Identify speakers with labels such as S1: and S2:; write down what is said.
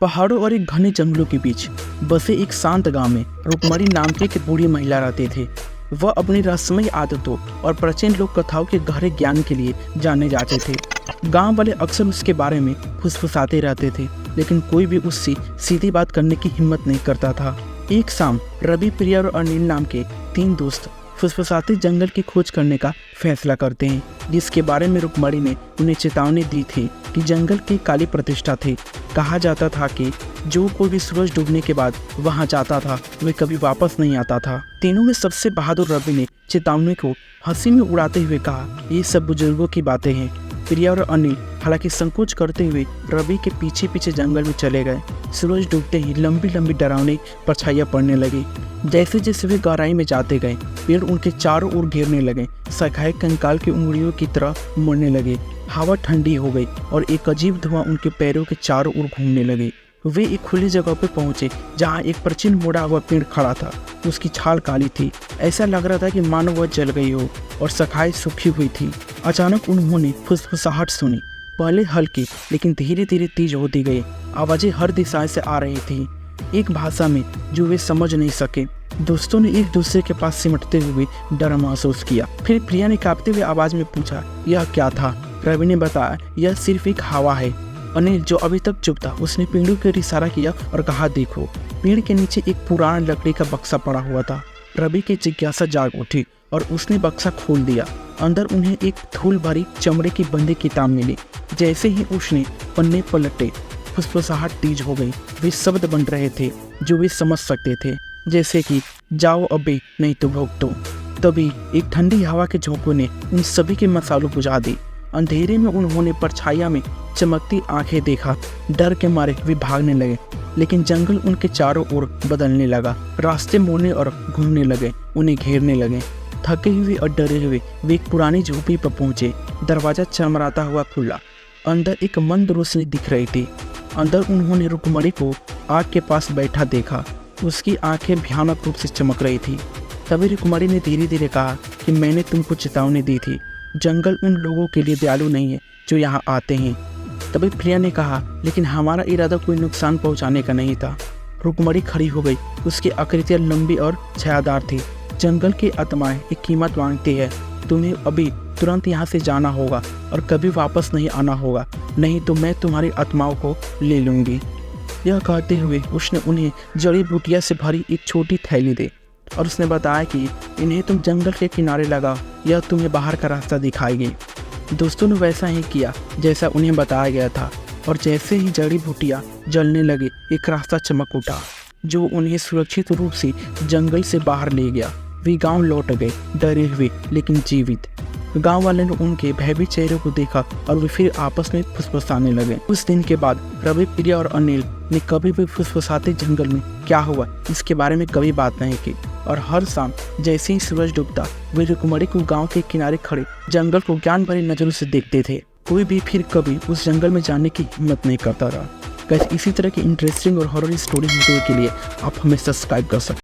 S1: पहाड़ों और एक घने जंगलों के बीच बसे एक शांत गांव में रुक्मणी नाम की एक बूढ़ी महिला रहती थी। वह अपनी रहस्यमयी आदतों और प्राचीन लोक कथाओं के गहरे ज्ञान के लिए जाने जाते थे। गांव वाले अक्सर उसके बारे में फुसफुसाते रहते थे, लेकिन कोई भी उससे सीधी बात करने की हिम्मत नहीं करता था। एक शाम रवि, प्रिया और अनिल नाम के 3 दोस्त फुसफुसाते जंगल की खोज करने का फैसला करते हैं, जिसके बारे में रुक्मणी ने उन्हें चेतावनी दी थी कि जंगल की काली प्रतिष्ठा थी। कहा जाता था कि जो कोई भी सूरज डूबने के बाद वहां जाता था वह कभी वापस नहीं आता था। तीनों में सबसे बहादुर रवि ने चेतावनी को हंसी में उड़ाते हुए कहा, ये सब बुजुर्गों की बातें हैं। प्रिया और अनिल हालांकि संकोच करते हुए रवि के पीछे पीछे जंगल में चले गए। सूरज डूबते ही लंबी लंबी डरावनी परछाइयां पड़ने लगी। जैसे जैसे वे गहराई में जाते गए, पेड़ उनके चारों ओर घेरने लगे, शाखाएं कंकाल की उंगलियों की तरह मुड़ने लगे। हवा ठंडी हो गई और एक अजीब धुआं उनके पैरों के चारों ओर घूमने लगे। वे एक खुली जगह पर पहुंचे जहां एक प्राचीन मुड़ा हुआ पेड़ खड़ा था। उसकी छाल काली थी, ऐसा लग रहा था कि मानो वह जल गई हो और शाखाएं सूखी हुई थी। अचानक उन्होंने फुसफुसाहट सुनी, पहले हल्की लेकिन धीरे धीरे तेज होती गई। आवाजें हर दिशा से आ रही थी, एक भाषा में जो वे समझ नहीं सके। दोस्तों ने एक दूसरे के पास सिमटते हुए डर महसूस किया। फिर प्रिया ने कांपते हुए आवाज में पूछा, यह क्या था? रवि ने बताया, यह सिर्फ एक हवा है। अनिल, जो अभी तक चुप था, उसने पेड़ों की ओर इशारा किया और कहा, देखो। पेड़ के नीचे एक पुराना लकड़ी का बक्सा पड़ा हुआ था। रवि की जिज्ञासा जाग उठी और उसने बक्सा खोल दिया। अंदर उन्हें एक धूल भरी चमड़े की बंधी किताब मिली। जैसे ही उसने पन्ने पलटे, फुसफुसाहट तेज हो गई। वे शब्द बन रहे थे जो वे समझ सकते थे, जैसे कि जाओ अबे, नहीं तो भुगतो। तभी एक ठंडी हवा के झोंकों ने उन सभी के मसालों बुझा दी। अंधेरे में उन्होंने परछाइयां में चमकती आंखें देखा। डर के मारे वे भागने लगे, लेकिन जंगल उनके चारों ओर बदलने लगा। रास्ते मोड़ने और घूमने लगे, उन्हें घेरने लगे। थके हुए और डरे हुए वे एक पुरानी झोपड़ी पर पहुंचे। दरवाजा चमराता हुआ खुला। अंदर एक मंद रोशनी दिख रही थी। अंदर उन्होंने रुक्मणी को आग के पास बैठा देखा। उसकी आंखें भयानक रूप से चमक रही थी। तभी रुक्मणी ने धीरे धीरे कहा कि मैंने तुमको चेतावनी दी थी, जंगल उन लोगों के लिए दयालु नहीं है जो यहाँ आते हैं। तभी प्रिया ने कहा, लेकिन हमारा इरादा कोई नुकसान पहुँचाने का नहीं था। रुक्मणी खड़ी हो गई। उसकी आकृतियाँ लंबी और छायादार थी। जंगल की आत्माएं एक कीमत मांगती है। तुम्हें अभी तुरंत यहाँ से जाना होगा और कभी वापस नहीं आना होगा, नहीं तो मैं तुम्हारी आत्माओं को ले लूँगी। यह कहते हुए उसने उन्हें जड़ी बूटियाँ से भरी एक छोटी थैली दी और उसने बताया कि इन्हें तुम जंगल के किनारे लगाओ, यह तुम्हें बाहर का रास्ता दिखाएगी। दोस्तों ने वैसा ही किया जैसा उन्हें बताया गया था, और जैसे ही जड़ी बूटियाँ जलने लगी, एक रास्ता चमक उठा जो उन्हें सुरक्षित रूप से जंगल से बाहर ले गया। वे गांव लौट गए, डरे हुए लेकिन जीवित। गांव वाले ने उनके भयभीत चेहरे को देखा और वे फिर आपस में फुसफुसाने लगे। उस दिन के बाद रवि, प्रिया और अनिल ने कभी भी फुसफुसाते जंगल में क्या हुआ इसके बारे में कभी बात नहीं की। और हर शाम जैसे ही सूरज डूबता, वे रुक्मणी को गांव के किनारे खड़े जंगल को ज्ञान भरी नजरों से देखते थे। कोई भी फिर कभी उस जंगल में जाने की हिम्मत नहीं करता रहा। इसी तरह की इंटरेस्टिंग और हॉरर स्टोरी वीडियो के लिए आप हमें सब्सक्राइब कर सकते हैं।